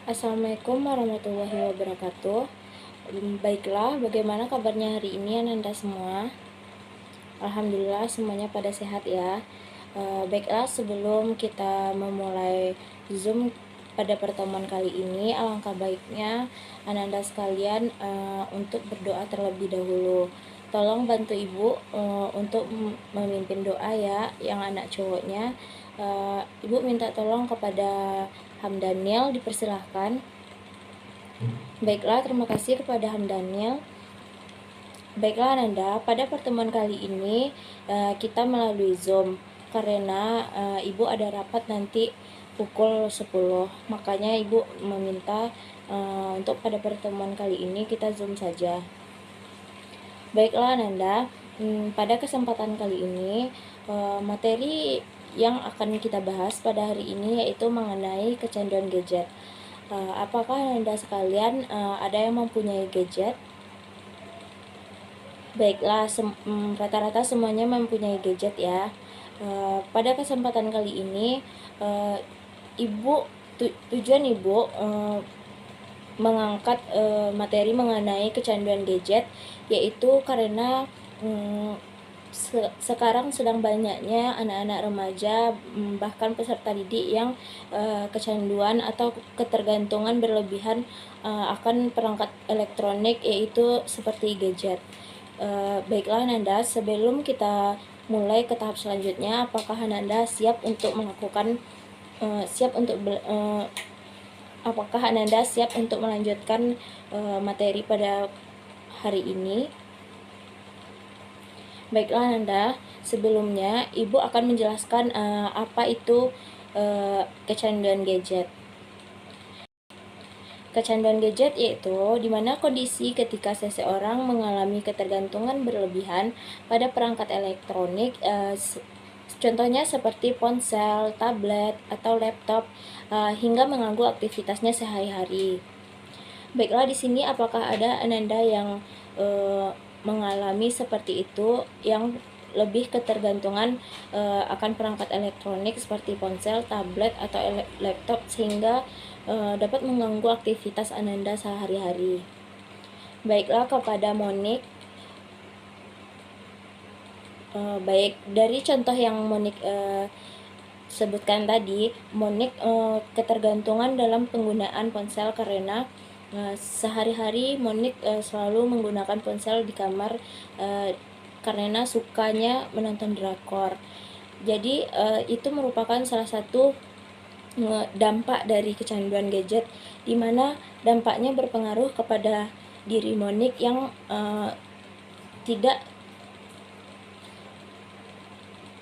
Assalamualaikum warahmatullahi wabarakatuh. Baiklah, bagaimana kabarnya hari ini Ananda semua? Alhamdulillah semuanya pada sehat ya. Baiklah, sebelum kita memulai Zoom pada pertemuan kali ini, alangkah baiknya Ananda sekalian untuk berdoa terlebih dahulu. Tolong bantu ibu untuk memimpin doa ya, yang anak cowoknya. Ibu minta tolong kepada Hamdaniel, dipersilahkan. Baiklah, terima kasih kepada Hamdaniel. Baiklah Ananda, pada pertemuan kali ini kita melalui Zoom karena Ibu ada rapat nanti pukul 10. Makanya Ibu meminta untuk pada pertemuan kali ini kita Zoom saja. Baiklah Ananda, pada kesempatan kali ini materi yang akan kita bahas pada hari ini yaitu mengenai kecanduan gadget. Apakah Anda sekalian ada yang mempunyai gadget? Baiklah, rata-rata semuanya mempunyai gadget ya. Pada kesempatan kali ini, tujuan ibu mengangkat materi mengenai kecanduan gadget, yaitu karena sekarang sedang banyaknya anak-anak remaja bahkan peserta didik yang kecanduan atau ketergantungan berlebihan akan perangkat elektronik, yaitu seperti gadget. Baiklah Ananda, sebelum kita mulai ke tahap selanjutnya, apakah Ananda siap untuk melakukan apakah Ananda siap untuk melanjutkan materi pada hari ini? Baiklah Ananda, sebelumnya Ibu akan menjelaskan apa itu kecanduan gadget. Kecanduan gadget yaitu dimana kondisi ketika seseorang mengalami ketergantungan berlebihan pada perangkat elektronik, contohnya seperti ponsel, tablet, atau laptop, hingga mengganggu aktivitasnya sehari-hari. Baiklah, di sini apakah ada Ananda yang mengalami seperti itu, yang lebih ketergantungan akan perangkat elektronik seperti ponsel, tablet, atau laptop sehingga dapat mengganggu aktivitas Ananda sehari-hari. Baiklah, kepada Monik, baik dari contoh yang Monik sebutkan tadi, Monik ketergantungan dalam penggunaan ponsel karena sehari-hari Monik selalu menggunakan ponsel di kamar karena sukanya menonton drakor. Jadi itu merupakan salah satu dampak dari kecanduan gadget, di mana dampaknya berpengaruh kepada diri Monik yang tidak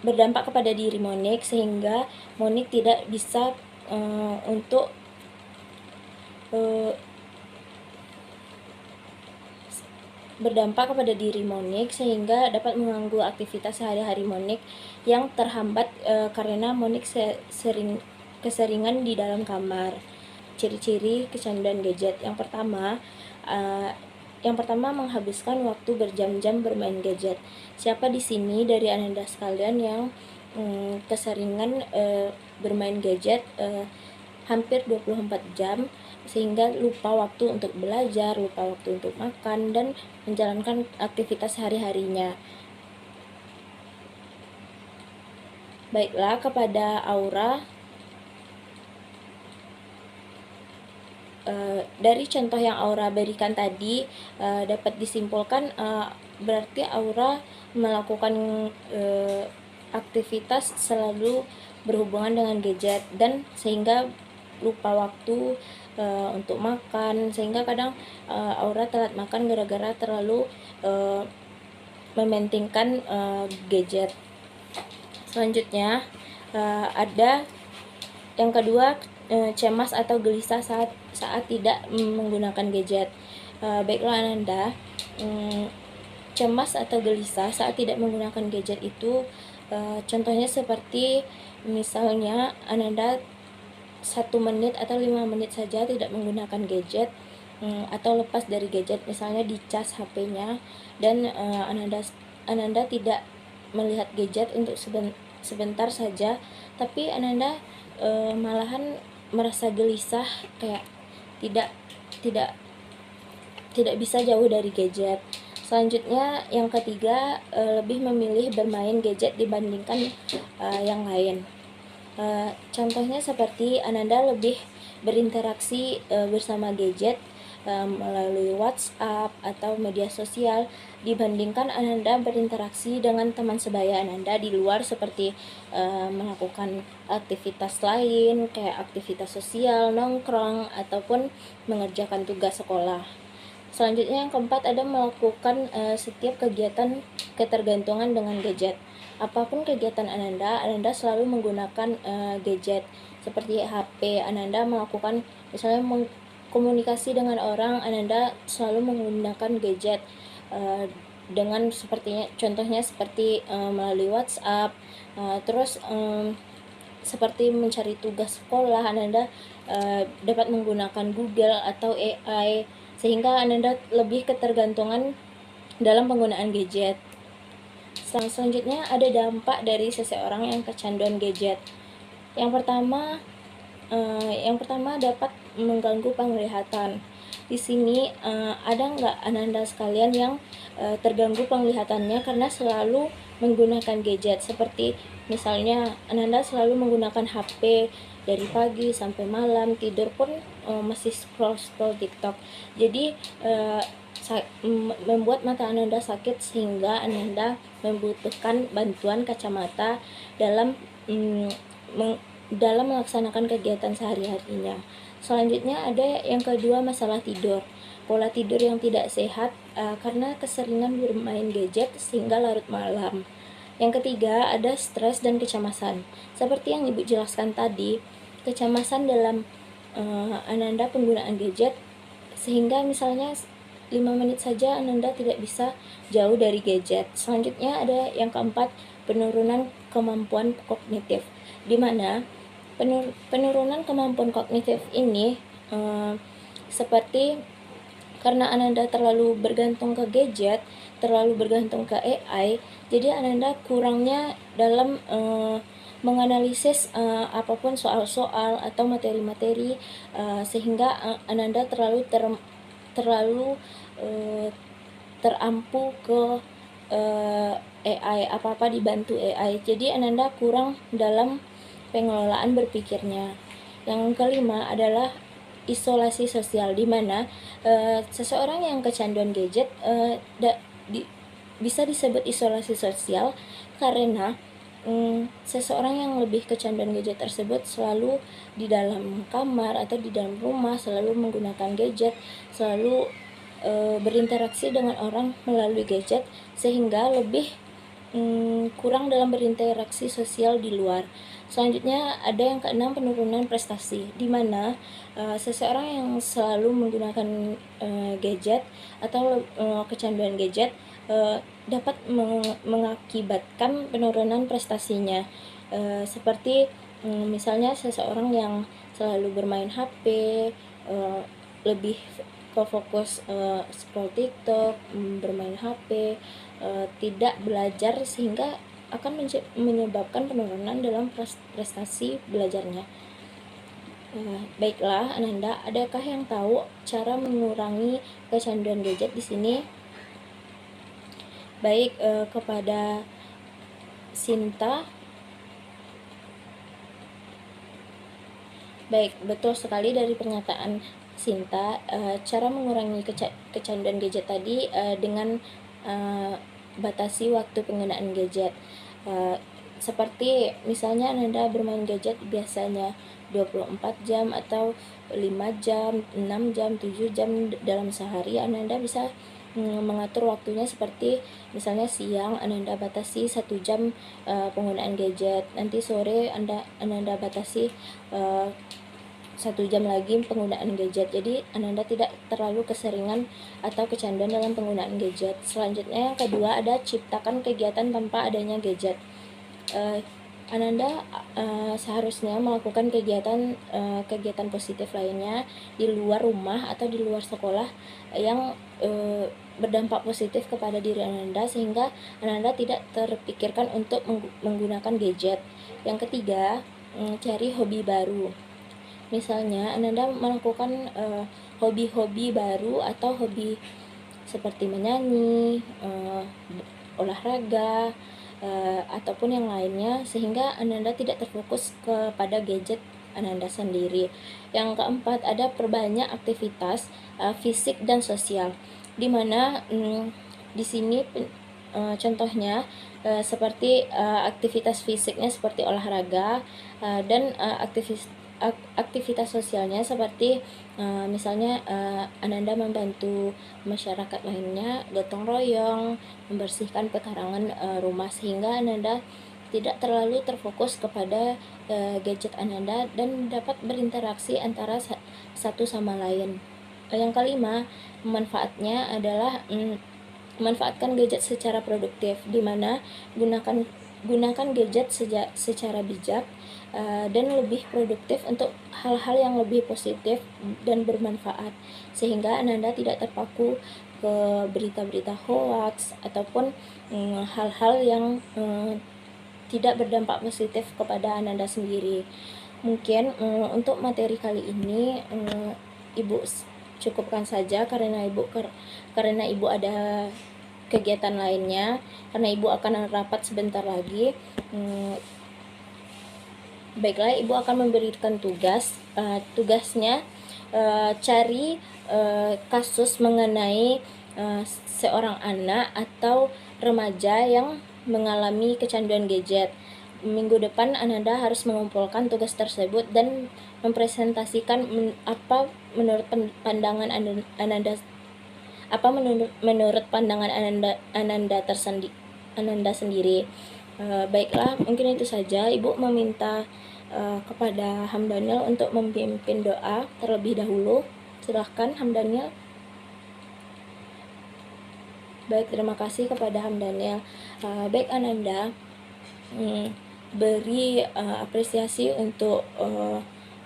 berdampak kepada diri Monik, sehingga Monik tidak bisa untuk berdampak kepada diri Monik sehingga dapat mengganggu aktivitas sehari-hari Monik yang terhambat karena Monik keseringan di dalam kamar. Ciri-ciri kecanduan gadget yang pertama menghabiskan waktu berjam-jam bermain gadget. Siapa di sini dari Ananda sekalian yang keseringan bermain gadget hampir 24 jam sehingga lupa waktu untuk belajar, lupa waktu untuk makan, dan menjalankan aktivitas sehari-harinya? Baiklah, kepada Aura, dari contoh yang Aura berikan tadi dapat disimpulkan berarti Aura melakukan aktivitas selalu berhubungan dengan gadget dan sehingga lupa waktu untuk makan, sehingga kadang Aura telat makan gara-gara terlalu mementingkan gadget. Selanjutnya ada yang kedua, cemas atau gelisah saat tidak menggunakan gadget. Baiklah Ananda, cemas atau gelisah saat tidak menggunakan gadget itu contohnya seperti misalnya Ananda 1 menit atau 5 menit saja tidak menggunakan gadget atau lepas dari gadget, misalnya dicas HP-nya, dan Ananda tidak melihat gadget untuk sebentar saja, tapi Ananda malahan merasa gelisah, kayak tidak tidak tidak bisa jauh dari gadget. Selanjutnya yang ketiga, lebih memilih bermain gadget dibandingkan yang lain. Contohnya seperti Ananda lebih berinteraksi bersama gadget melalui WhatsApp atau media sosial dibandingkan Ananda berinteraksi dengan teman sebaya Ananda di luar, seperti melakukan aktivitas lain kayak aktivitas sosial, nongkrong, ataupun mengerjakan tugas sekolah. Selanjutnya yang keempat ada melakukan setiap kegiatan ketergantungan dengan gadget. Apapun kegiatan Ananda selalu menggunakan gadget seperti HP. Ananda melakukan misalnya komunikasi dengan orang, Ananda selalu menggunakan gadget dengan contohnya seperti melalui WhatsApp. Terus seperti mencari tugas sekolah, Ananda dapat menggunakan Google atau AI, sehingga Ananda lebih ketergantungan dalam penggunaan gadget. Selanjutnya ada dampak dari seseorang yang kecanduan gadget. Yang pertama dapat mengganggu penglihatan. Di sini ada nggak Ananda sekalian yang terganggu penglihatannya karena selalu menggunakan gadget, seperti misalnya Ananda selalu menggunakan HP dari pagi sampai malam, tidur pun masih scroll TikTok. Jadi membuat mata Ananda sakit sehingga Ananda membutuhkan bantuan kacamata dalam melaksanakan kegiatan sehari-harinya. Selanjutnya ada yang kedua, masalah tidur. Pola tidur yang tidak sehat karena keseringan bermain gadget sehingga larut malam. Yang ketiga ada stres dan kecemasan. Seperti yang Ibu jelaskan tadi, kecemasan dalam Ananda penggunaan gadget, sehingga misalnya 5 menit saja Ananda tidak bisa jauh dari gadget. Selanjutnya ada yang keempat, penurunan kemampuan kognitif, di mana penurunan kemampuan kognitif ini seperti karena Ananda terlalu bergantung ke gadget, terlalu bergantung ke AI, jadi Ananda kurangnya dalam menganalisis apapun soal-soal atau materi-materi, sehingga Ananda terlalu terampu ke AI, apa-apa dibantu AI. Jadi Ananda kurang dalam pengelolaan berpikirnya. Yang kelima adalah isolasi sosial, di mana seseorang yang kecanduan gadget bisa disebut isolasi sosial karena seseorang yang lebih kecanduan gadget tersebut selalu di dalam kamar atau di dalam rumah, selalu menggunakan gadget, selalu berinteraksi dengan orang melalui gadget, sehingga lebih kurang dalam berinteraksi sosial di luar. Selanjutnya ada yang keenam, penurunan prestasi, di mana seseorang yang selalu menggunakan gadget atau kecanduan gadget dapat mengakibatkan penurunan prestasinya, seperti misalnya seseorang yang selalu bermain HP, lebih ke fokus scroll TikTok, bermain HP, tidak belajar, sehingga akan menyebabkan penurunan dalam prestasi belajarnya. Baiklah Ananda, adakah yang tahu cara mengurangi kecanduan gadget di sini? Baik, kepada Sinta. Baik, betul sekali dari pernyataan Sinta. Cara mengurangi kecanduan gadget tadi dengan batasi waktu penggunaan gadget. Seperti misalnya Ananda bermain gadget biasanya 24 jam atau 5 jam, 6 jam, 7 jam dalam sehari, Ananda bisa mengatur waktunya, seperti misalnya siang Ananda batasi 1 jam penggunaan gadget, nanti sore Ananda batasi 1 jam lagi penggunaan gadget. Jadi Ananda tidak terlalu keseringan atau kecanduan dalam penggunaan gadget. Selanjutnya yang kedua ada ciptakan kegiatan tanpa adanya gadget. Ananda seharusnya melakukan kegiatan positif lainnya di luar rumah atau di luar sekolah yang berdampak positif kepada diri Ananda, sehingga Ananda tidak terpikirkan untuk menggunakan gadget. Yang ketiga, cari hobi baru. Misalnya, Ananda melakukan hobi-hobi baru atau hobi seperti menyanyi, olahraga, ataupun yang lainnya, sehingga Ananda tidak terfokus kepada gadget Ananda sendiri. Yang keempat, ada perbanyak aktivitas fisik dan sosial, di mana di sini contohnya seperti aktivitas fisiknya seperti olahraga, dan aktivitas sosialnya seperti misalnya Ananda membantu masyarakat lainnya, gotong royong, membersihkan pekarangan rumah, sehingga Ananda tidak terlalu terfokus kepada gadget Ananda dan dapat berinteraksi antara satu sama lain. Yang kelima, manfaatnya adalah memanfaatkan gadget secara produktif, di mana gunakan gadget secara bijak dan lebih produktif untuk hal-hal yang lebih positif dan bermanfaat, sehingga Ananda tidak terpaku ke berita-berita hoax ataupun hal-hal yang tidak berdampak positif kepada Ananda sendiri. Mungkin untuk materi kali ini Ibu cukupkan saja karena Ibu ada kegiatan lainnya, karena Ibu akan rapat sebentar lagi. Baiklah, Ibu akan memberikan tugasnya cari kasus mengenai seorang anak atau remaja yang mengalami kecanduan gadget. Minggu depan Ananda harus mengumpulkan tugas tersebut dan mempresentasikan apa menurut pandangan Ananda, menurut pandangan Ananda sendiri. Baiklah, mungkin itu saja. Ibu meminta kepada Hamdaniel untuk memimpin doa terlebih dahulu. Silahkan Hamdaniel. Baik, terima kasih kepada Hamdaniel. Baik Ananda, beri apresiasi untuk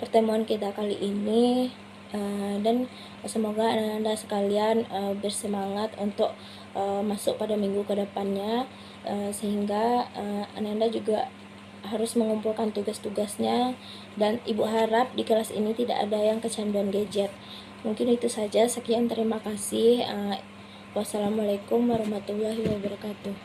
pertemuan kita kali ini, dan semoga Ananda sekalian bersemangat untuk masuk pada minggu ke depannya, sehingga Ananda juga harus mengumpulkan tugas-tugasnya, dan Ibu harap di kelas ini tidak ada yang kecanduan gadget. Mungkin itu saja, sekian, terima kasih. Wassalamualaikum warahmatullahi wabarakatuh.